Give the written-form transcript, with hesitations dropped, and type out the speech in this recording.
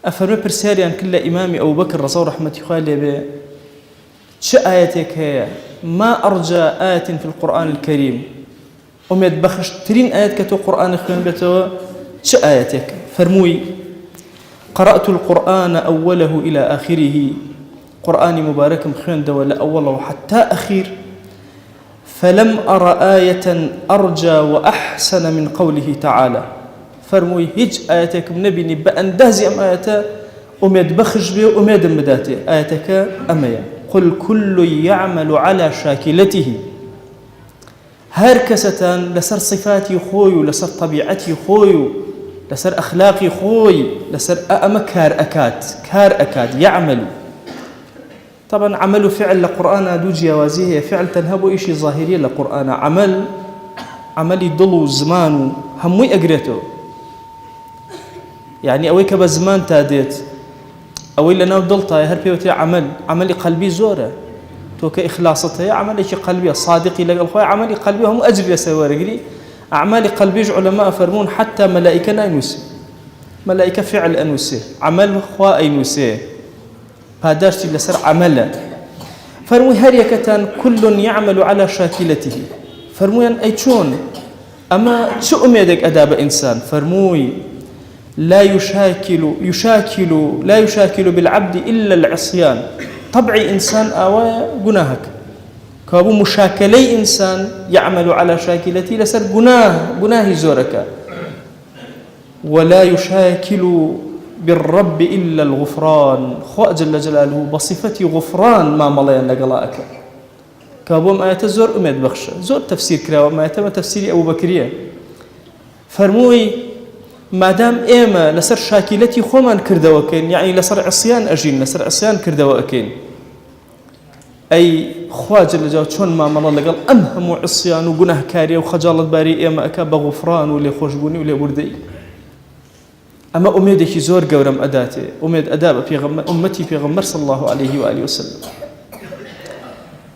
أفرمي برساليان كل إمامي أبو بكر رسول رحمة خالي به آياتك هي ما أرجى آية في القرآن الكريم أميد بخش ترين آيات كتو قرآن خلين بتو آياتك فرموي قرأت القرآن أوله إلى آخره قرآن مبارك مخين دولة أوله حتى أخير فلم أرى آية أرجى وأحسن من قوله تعالى فرموي هج آياتك نبي نبأ أندازي أم آياتا أميد بخش بي أميد مداتي آياتك أميا قل كل يعمل على شاكلته هركستان لسر صفاتي خوي لسر طبيعتي خوي لسر أخلاقي خوي لسر أما كار أكاد يعمل طبعا عمل فعل لقرآن دو جوازيه فعل تنهبو إشي ظاهري لقرآن عملي ضلو زمان هموي أقريته يعني أوي كبا زمان تاديت أوي لنا ضلطة هربيوتي عملي قلبي زورة توك إخلاصتها عملي شي قلبي صادقي لقى الخوي عملي قلبي هم أجر يسوارقلي أعمالي قلبي علماء فرمون حتى ملائكة أنوسي ملائكة فعل أنوسي عمل خوا أنوسي هاداشتي لسر عمله فرموي هريكة كل يعمل على شاكلته فرموي أي شون أما شو أميدك أداب إنسان فرموي لا يشاكل بالعبد إلا العصيان طبعي إنسان آوايا جناهك كابو مشاكلي إنسان يعمل على شاكلتي لسر جناه زورك ولا يشاكل بالرب إلا الغفران خو جل جلاله بصفتي غفران ما مليان لقلاءك كابوم آيات زور أميد بخشة زور تفسير كراوة ما يتم تفسير أبو بكرية فرموي ما دام إيما لسر شاكلتي خوما كردوكين يعني لسر عصيان أجين لسر عصيان كردوكين أي خوا جل جلاله شون ما ملا لقل أمهم عصيان وجناه كاري وخجالة باري إيما أكاب غفران ولي خوشبوني ولي بردي أما أميدك زور قورم أداتي أميد أداب في أمتي في غمر صلى الله عليه وآله وسلم